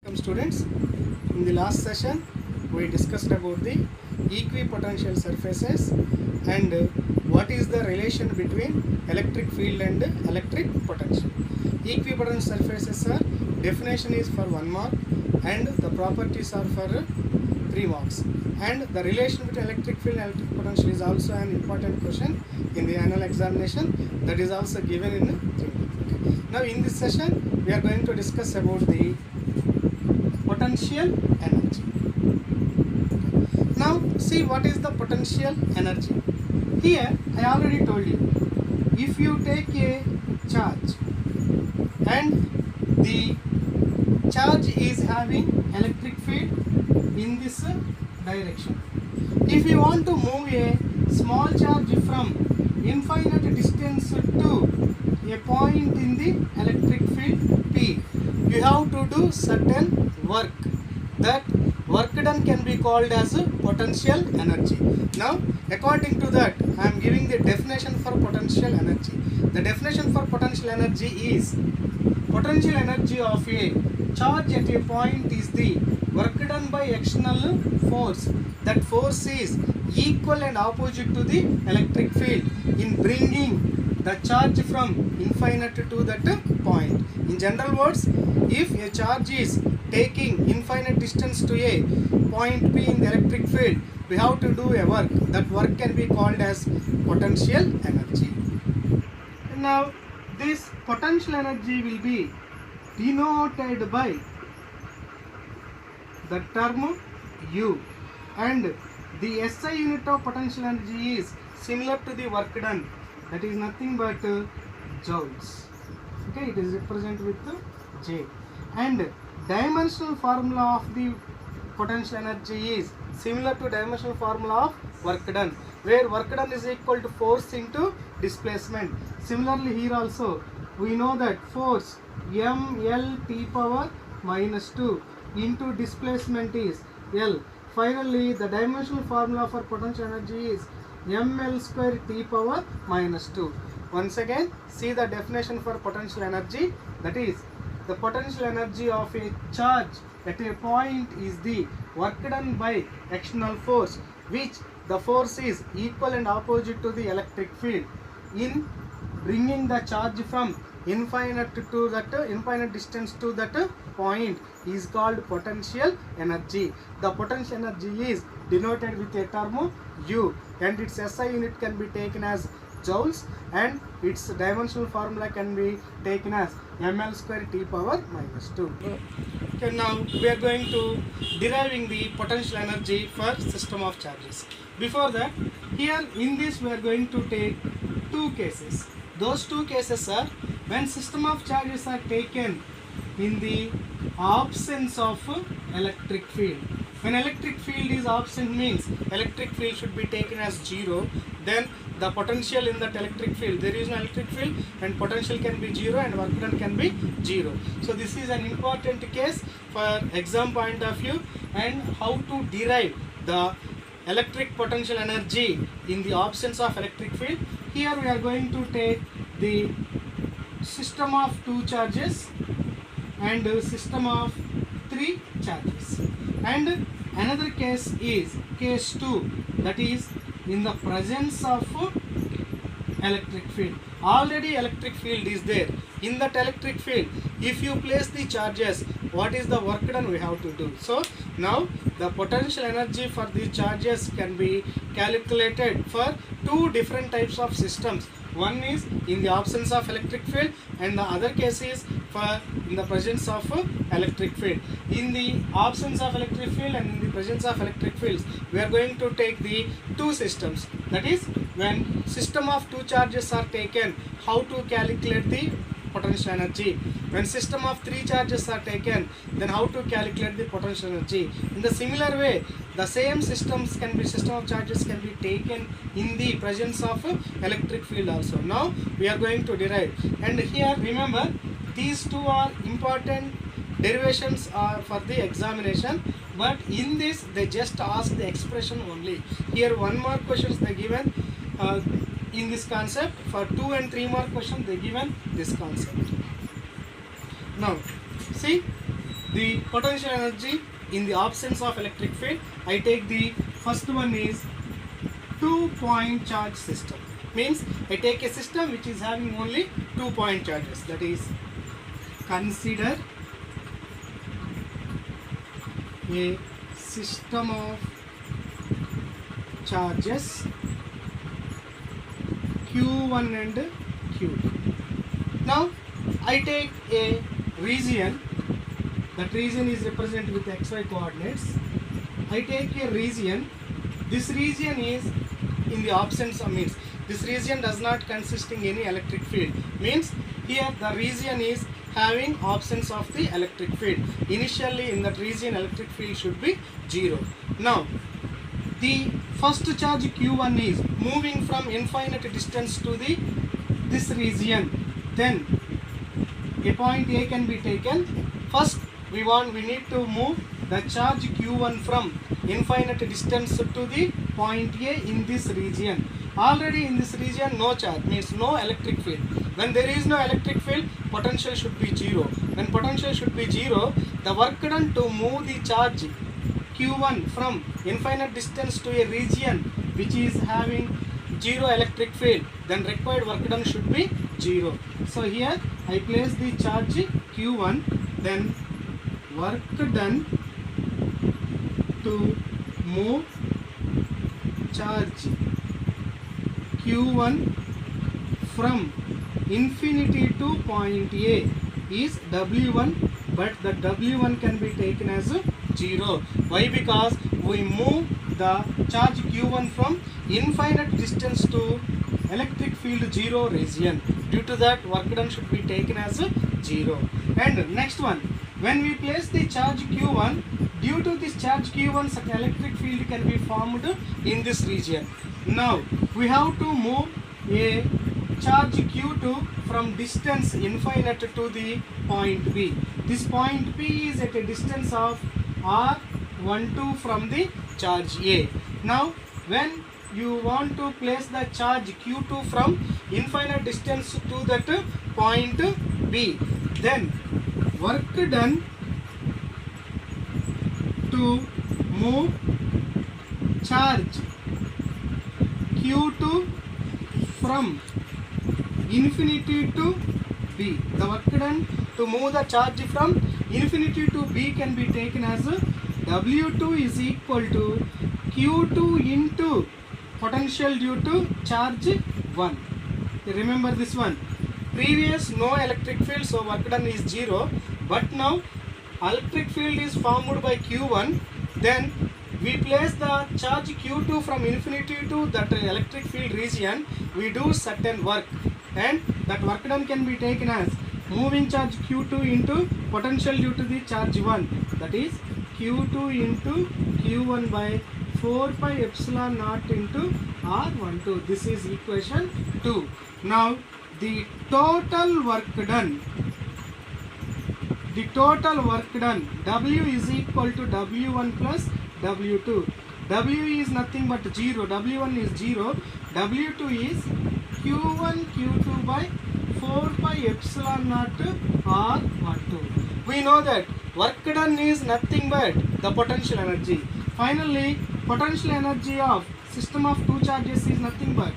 Welcome students. In the last session we discussed about the equipotential surfaces and what is the relation between electric field and electric potential. Equipotential surfaces are definition is for 1 mark and the properties are for 3 marks, and the relation between electric field and electric potential is also an important question in the annual examination, that is also given in 3 marks. Okay. Now in this session we are going to discuss about the potential energy. Now see what is the potential energy. Here I already told you, if you take a charge and the charge is having electric field in this direction, if you want to move a small charge from infinite distance to a point in the electric field P, you have to do certain work. That work done can be called as potential energy. Now according to that I am giving the definition for potential energy. The definition for potential energy is potential energy of a charge at a point is the work done by external force. That force is equal and opposite to the electric field in bringing the charge from infinite to that point. In general words, if a charge is taking infinite distance to a point P in the electric field, we have to do a work. That work can be called as potential energy. Now this potential energy will be denoted by the term U, and the SI unit of potential energy is similar to the work done, that is nothing but joules. Okay, it is represented with J, and dimensional formula of the potential energy is similar to dimensional formula of work done, where work done is equal to force into displacement. Similarly here also we know that force ml t power minus 2 into displacement is L. Finally the dimensional formula for potential energy is ml square t power minus 2. Once again see the definition for potential energy, that is the potential energy of a charge at a point is the work done by external force, which the force is equal and opposite to the electric field in bringing the charge from infinite to that infinite distance to that point is called potential energy. The potential energy is denoted with a term U, and its SI unit can be taken as joules, and its dimensional formula can be taken as ml square t power minus 2. Okay, now we are going to deriving the potential energy for system of charges. Before that, here in this we are going to take two cases. Those two cases are when system of charges are taken in the absence of electric field. When electric field is absent means electric field should be taken as 0, then the potential in that electric field, there is no electric field and potential can be 0 and work done can be 0. So this is an important case for exam point of view, and how to derive the electric potential energy in the absence of electric field. Here we are going to take the system of 2 charges and system of 3 charges, and another case is case 2, that is in the presence of electric field. Already electric field is there. In that electric field, if you place the charges, what is the work done we have to do? So now the potential energy for these charges can be calculated for 2 different types of systems. One is in the absence of electric field, and the other case is for in the presence of electric field. In the absence of electric field and in the presence of electric fields, we are going to take the 2 systems. That is, when system of 2 charges are taken, how to calculate the potential energy. When system of 3 charges are taken, then how to calculate the potential energy. In the similar way, the same system of charges can be taken in the presence of electric field also. Now we are going to derive, and here remember these two are important derivations for the examination, but in this they just ask the expression only. Here 1 mark questions they given in this concept. For 2 and 3 mark questions they given this concept. Now see the potential energy in the absence of electric field, I take the first one is 2-point charge system. Means I take a system which is having only 2-point charges. That is, consider a system of charges Q1 and Q2. Now I take a region. That region is represented with xy coordinates. I take a region. This region is in the absence of, means this region does not consisting any electric field. Means here the region is having absence of the electric field. Initially in that region electric field should be 0. Now the first charge Q1 is moving from infinite distance to this region. Then a point A can be taken. First we need to move the charge Q1 from infinite distance to the point A in this region. Already in this region no charge, means no electric field. When there is no electric field, potential should be 0. When potential should be 0, the work done to move the charge Q1 from infinite distance to a region which is having 0 electric field, then required work done should be 0. So here I place the charge Q1, then work done to move charge Q1 from infinity to point A is W1, but the W1 can be taken as 0. Why? Because we move the charge Q1 from infinite distance to electric field 0 region. Due to that, work done should be taken as 0. And next one, when we place the charge Q1, due to this charge Q1, such electric field can be formed in this region. Now we have to move a charge Q2 from distance infinite to the point B. This point B is at a distance of R12 from the charge A. Now when you want to place the charge Q2 from infinite distance to that point B, then work done to move charge Q2 from infinity to B. The work done to move the charge from infinity to B can be taken as W2 is equal to Q2 into potential due to charge 1. Remember this one. Previous no electric field, so work done is 0. But now electric field is formed by Q1. Then we place the charge Q2 from infinity to that electric field region. We do certain work, and that work done can be taken as moving charge Q2 into potential due to the charge 1. That is Q2 into Q1 by 4 pi epsilon naught into R12. This is equation 2. Now the total work done, W is equal to W1 plus W2. W is nothing but 0, W1 is 0, W2 is Q1 Q2 by 4 pi epsilon naught R12. We know that work done is nothing but the potential energy. Finally, potential energy of system of two charges is nothing but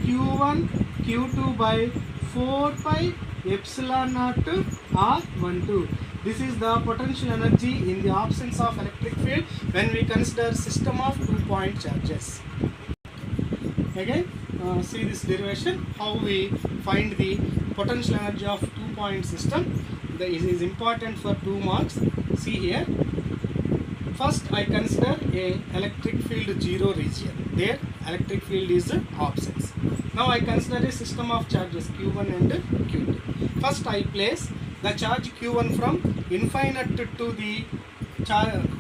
Q1 Q2 by 4 pi epsilon naught R12. This is the potential energy in the absence of electric field when we consider system of 2-point charges. Again, see this derivation, how we find the potential energy of 2-point system. This is important for 2 marks. See here. First, I consider a electric field 0 region. There, electric field is absence. Now, I consider a system of charges Q1 and Q2. First, I place the charge Q1 from infinite to the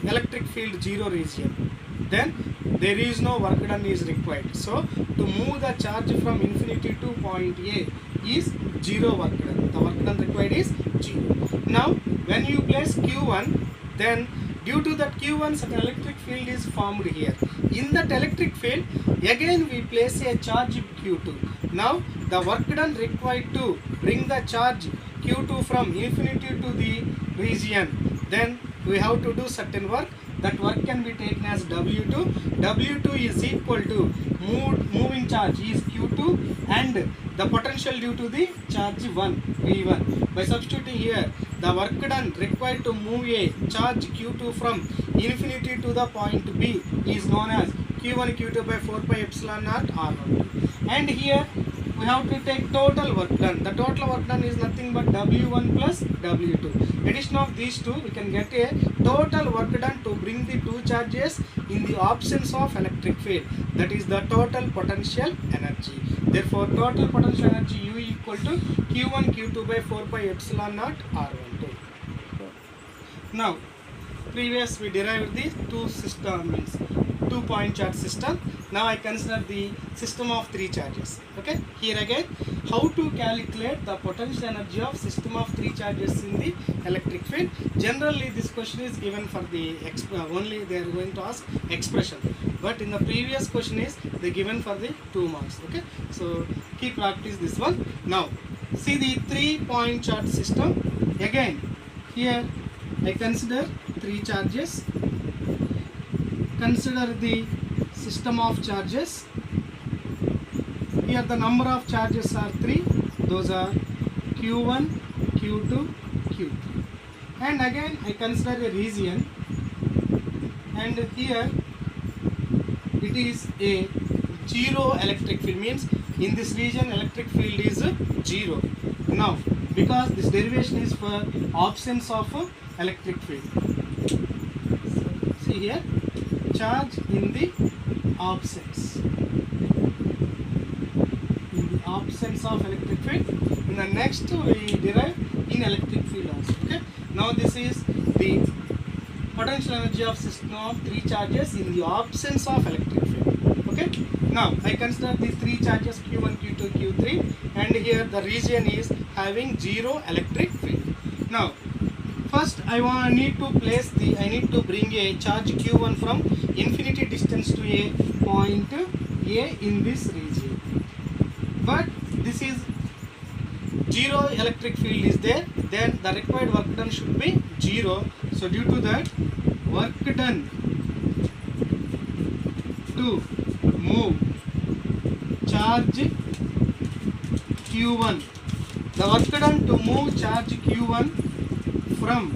electric field 0 region. Then, there is no work done is required. So, to move the charge from infinity to point A is 0 work done. The work done required is 0. Now, when you place Q1, then due to that Q1, such electric field is formed here. In that electric field, again we place a charge Q2. Now, the work done required to bring the charge Q2 from infinity to the region then we have to do certain work. That work can be taken as W2. W2 is equal to moving charge is Q2 and the potential due to the charge 1 V1. By substituting here, the work done required to move a charge Q2 from infinity to the point B is known as Q1 Q2 by 4 pi epsilon naught R12. And here we have to take total work done. The total work done is nothing but W1 plus W2. Addition of these two, we can get a total work done to bring the two charges in the absence of electric field. That is the total potential energy. Therefore, total potential energy U equal to Q1 Q2 by 4 pi epsilon naught R12. Now, previous we derived the two point charge system. Now I consider the system of three charges. Okay, here again, how to calculate the potential energy of system of three charges in the electric field. Generally this question is given for the only they are going to ask expression, but in the previous question is they given for the 2 marks. Okay, so keep practice this one. Now see the 3 point charge system. Again here I consider three charges. Consider the system of charges. Here the number of charges are 3. Those are Q1, Q2, Q3. And again I consider a region, and here it is a zero electric field, means in this region electric field is 0. Now because this derivation is for absence of electric field. So, see here, charge in the absence. In the absence of electric field. In the next we derive in electric field also. Okay. Now this is the potential energy of system of three charges in the absence of electric field. Okay. Now I consider these three charges Q1, Q2, Q3, and here the region is having zero electric field. Now first I need to bring a charge Q1 from infinity distance to a point A in this region. But this is zero electric field is there, then the required work done should be 0. So due to that, work done to move charge Q1, the work done to move charge Q1 from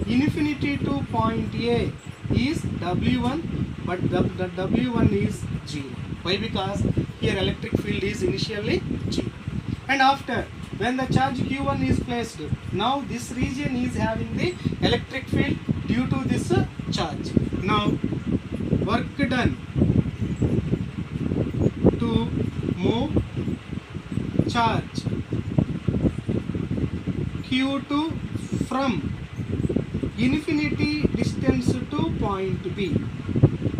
infinity to point A is W1, but the W1 is 0. Why? Because here electric field is initially 0. And after, when the charge Q1 is placed, now this region is having the electric field due to this charge. Now work done to move charge Q2 from infinity distance to point B.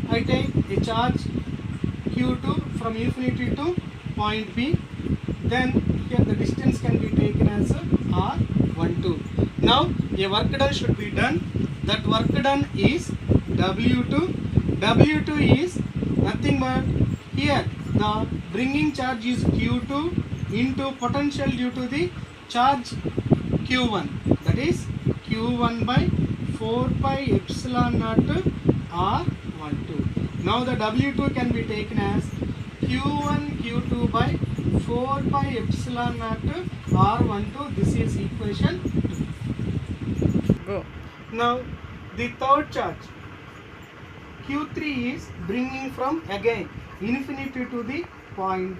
I take a charge Q2 from infinity to point B, then here the distance can be taken as R12. Now a work done should be done. That work done is W2. W2 is nothing but here the bringing charge is Q2 into potential due to the charge Q1, that is Q1 by 4 pi epsilon naught R12. Now the W2 can be taken as Q1 Q2 by 4 pi epsilon naught R12. This is equation 2. Go. Now the third charge Q3 is bringing from again infinity to the point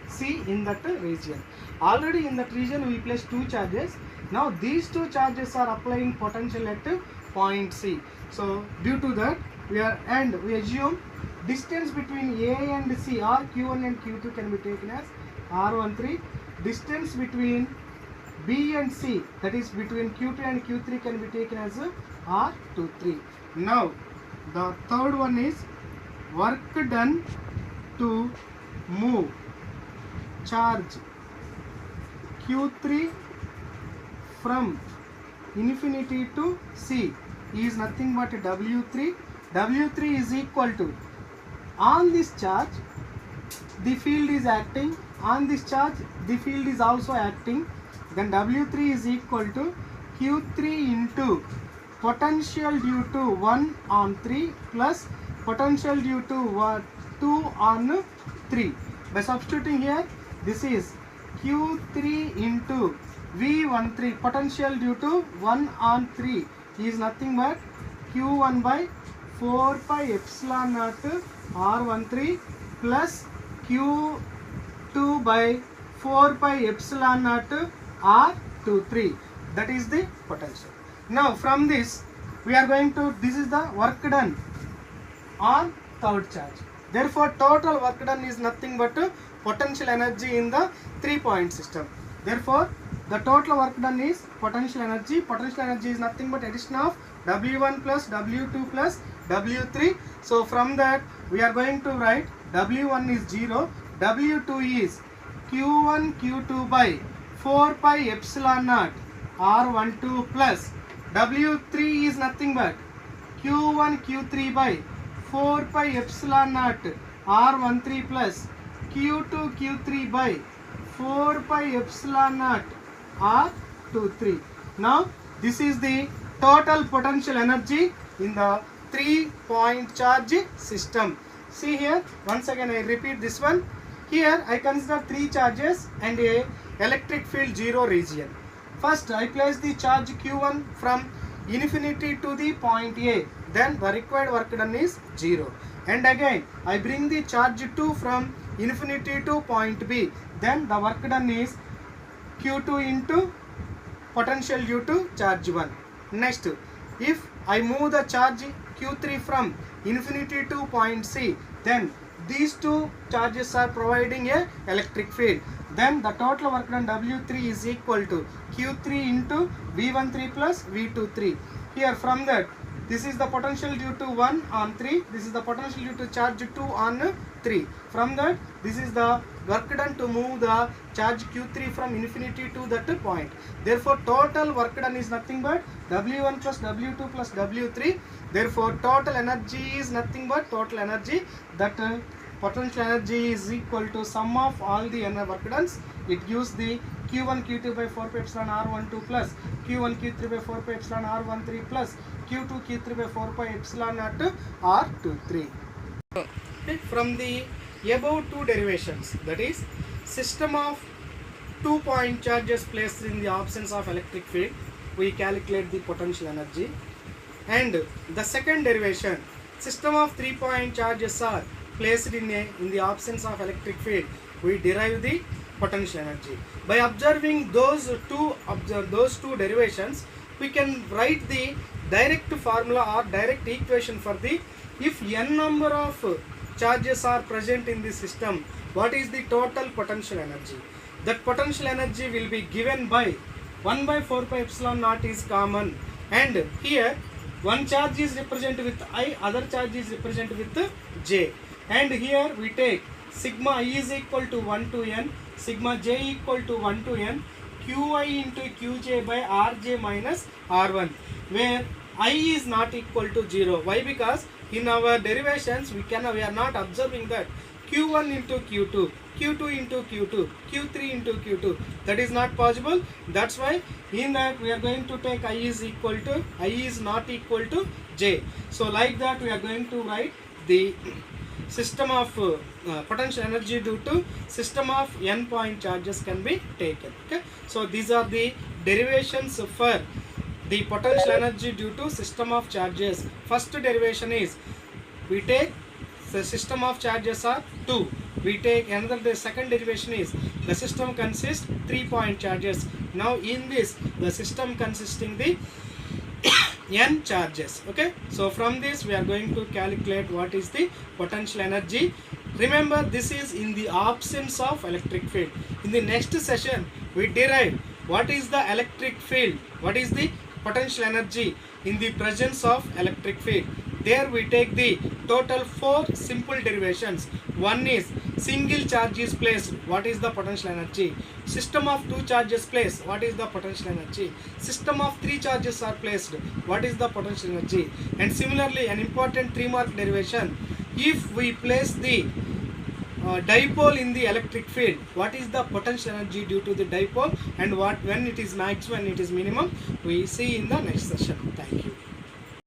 C in that region. Already in that region we placed two charges. Now these two charges are applying potential at point C. So due to that we assume distance between A and C, or Q1 and Q2 can be taken as R13. Distance between B and C, that is between Q2 and Q3, can be taken as R23. Now the third one is work done to move charge Q3 from infinity to C is nothing but W3. W3 is equal to, on this charge the field is acting, on this charge the field is also acting, then W3 is equal to Q3 into potential due to 1 on 3 plus potential due to 2 on 3. By substituting here, this is Q3 into V13, potential due to 1 on 3 is nothing but Q1 by 4 pi epsilon naught R13 plus Q2 by 4 pi epsilon naught R23. That is the potential. Now from this we are going to, this is the work done on third charge. Therefore total work done is nothing but potential energy in the 3-point system. Therefore the total work done is potential energy. Potential energy is nothing but addition of W1 plus W2 plus W3. So from that we are going to write W1 is 0, W2 is Q1 Q2 by 4 pi epsilon naught R12 plus W3 is nothing but Q1 Q3 by 4 pi epsilon naught R13 plus Q2 Q3 by 4 pi epsilon naught R23. Now this is the total potential energy in the 3-point charge system. See here, once again I repeat this one. Here I consider 3 charges and a electric field 0 region. First I place the charge Q1 from infinity to the point A, then the required work done is 0. And again I bring the charge 2 from infinity to point B, then the work done is Q2 into potential due to charge 1. Next, if I move the charge Q3 from infinity to point C, then these two charges are providing a electric field. Then the total work done W3 is equal to Q3 into V13 plus V23. Here from that, this is the potential due to 1 on 3, this is the potential due to charge 2 on 3. From that, this is the work done to move the charge Q3 from infinity to that point. Therefore total work done is nothing but W1 plus W2 plus W3. Therefore total energy is nothing but total energy, that potential energy is equal to sum of all the work dones. It gives the Q1 Q2 by 4 pi epsilon R12 plus Q1 Q3 by 4 pi epsilon R13 plus Q2 Q3 by 4 pi epsilon naught R23. Okay, from the above two derivations, that is system of 2-point charges placed in the absence of electric field, we calculate the potential energy. And the second derivation, system of 3-point charges are placed in the absence of electric field, we derive the potential energy. By observing those two derivations, we can write the direct formula or direct equation for the, if n number of charges are present in the system, what is the total potential energy. That potential energy will be given by 1 by 4 pi epsilon naught is common, and here one charge is represented with I, other charge is represented with J, and here we take sigma I is equal to 1 to n, sigma j equal to 1 to n, qi into qj by rj minus r1, where I is not equal to 0. Why? Because in our derivations we are not observing that q1 into q2, q2 into q2, q3 into q2. That is not possible. That's why in that we are going to take I is equal to, I is not equal to j. So like that we are going to write the system of potential energy due to system of n-point charges can be taken. Okay, so these are the derivations for the potential energy due to system of charges. First derivation is, we take the system of charges are 2. We take another, the second derivation is, the system consists 3-point charges. Now in this, the system consisting the n charges. Okay, so from this we are going to calculate what is the potential energy. Remember, this is in the absence of electric field. In the next session we derive what is the electric field, what is the potential energy in the presence of electric field. There we take the total 4 simple derivations. One is single charge is placed, what is the potential energy. System of 2 charges placed, what is the potential energy. System of 3 charges are placed, what is the potential energy. And similarly, an important 3-mark derivation, if we place the dipole in the electric field, what is the potential energy due to the dipole, and what when it is maximum, when it is minimum, we see in the next session. Thank you.